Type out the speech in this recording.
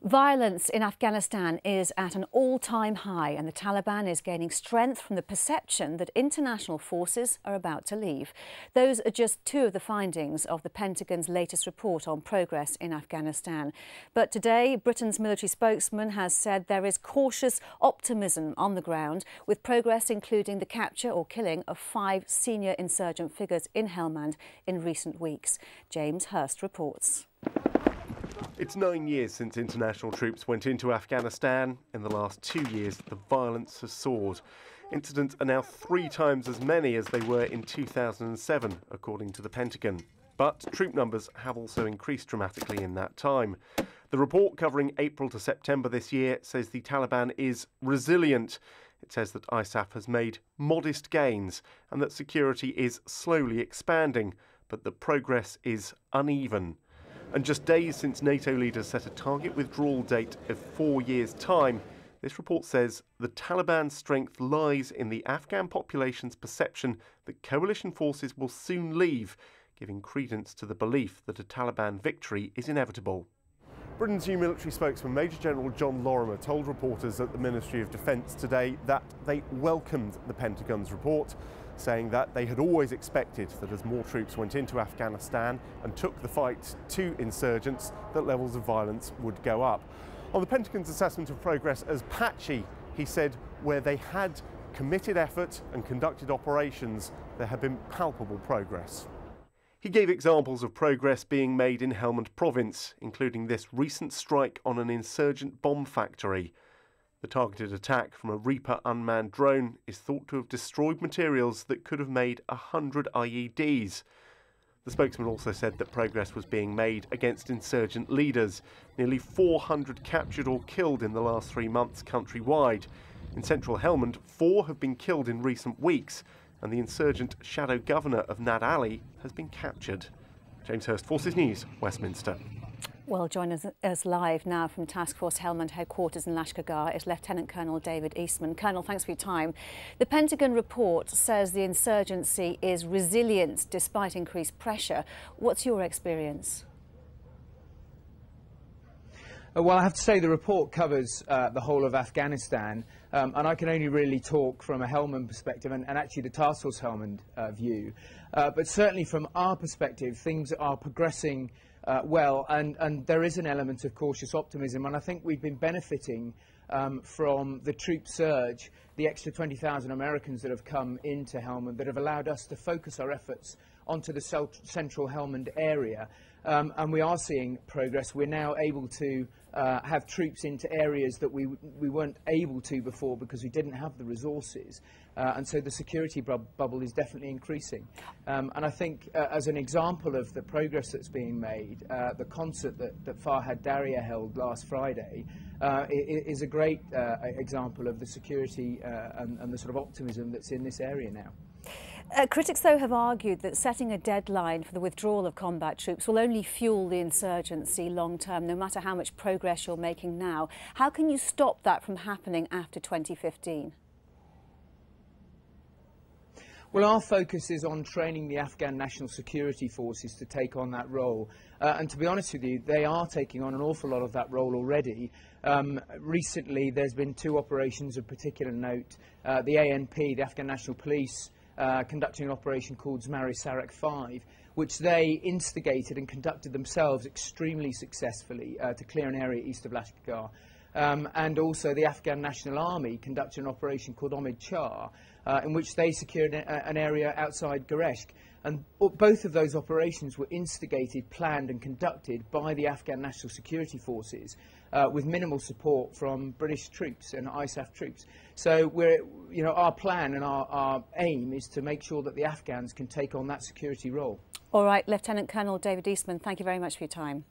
Violence in Afghanistan is at an all-time high, and the Taliban is gaining strength from the perception that international forces are about to leave. Those are just two of the findings of the Pentagon's latest report on progress in Afghanistan. But today, Britain's military spokesman has said there is cautious optimism on the ground, with progress including the capture or killing of 5 senior insurgent figures in Helmand in recent weeks. James Hurst reports. It's 9 years since international troops went into Afghanistan. In the last 2 years, the violence has soared. Incidents are now 3 times as many as they were in 2007, according to the Pentagon. But troop numbers have also increased dramatically in that time. The report, covering April to September this year, says the Taliban is resilient. It says that ISAF has made modest gains and that security is slowly expanding, but the progress is uneven. And just days since NATO leaders set a target withdrawal date of 4 years' time, this report says the Taliban's strength lies in the Afghan population's perception that coalition forces will soon leave, giving credence to the belief that a Taliban victory is inevitable. Britain's new military spokesman, Major General John Lorimer, told reporters at the Ministry of Defence today that they welcomed the Pentagon's report, saying that they had always expected that as more troops went into Afghanistan and took the fight to insurgents, that levels of violence would go up. On the Pentagon's assessment of progress as patchy, he said where they had committed effort and conducted operations, there had been palpable progress. He gave examples of progress being made in Helmand province, including this recent strike on an insurgent bomb factory. The targeted attack from a Reaper unmanned drone is thought to have destroyed materials that could have made 100 IEDs. The spokesman also said that progress was being made against insurgent leaders. Nearly 400 captured or killed in the last 3 months countrywide. In central Helmand, 4 have been killed in recent weeks, and the insurgent shadow governor of Nad Ali has been captured. James Hurst, Forces News, Westminster. Well, joining us live now from Task Force Helmand headquarters in Lashkar Gah is Lieutenant Colonel David Eastman. Colonel, thanks for your time. The Pentagon report says the insurgency is resilient despite increased pressure. What's your experience? Well, I have to say the report covers the whole of Afghanistan, and I can only really talk from a Helmand perspective and actually the Task Force Helmand view. But certainly from our perspective, things are progressing well, and there is an element of cautious optimism, and I think we've been benefiting from the troop surge, the extra 20,000 Americans that have come into Helmand that have allowed us to focus our efforts onto the central Helmand area, and we are seeing progress. We're now able to have troops into areas that we weren't able to before because we didn't have the resources, and so the security bubble is definitely increasing. And I think as an example of the progress that's being made, the concert that Farhad Darya held last Friday is a great example of the security and the sort of optimism that's in this area now. Critics, though, have argued that setting a deadline for the withdrawal of combat troops will only fuel the insurgency long term, no matter how much progress you're making now. How can you stop that from happening after 2015? Well, our focus is on training the Afghan National Security Forces to take on that role. And to be honest with you, they are taking on an awful lot of that role already. Recently, there's been 2 operations of particular note. The ANP, the Afghan National Police, conducting an operation called Zmari Sarak 5, which they instigated and conducted themselves extremely successfully to clear an area east of Lashkar Gah. And also the Afghan National Army conducted an operation called Omid Char, in which they secured an area outside Gereshk. And both of those operations were instigated, planned and conducted by the Afghan National Security Forces with minimal support from British troops and ISAF troops. So our plan and our aim is to make sure that the Afghans can take on that security role. All right, Lieutenant Colonel David Eastman, thank you very much for your time.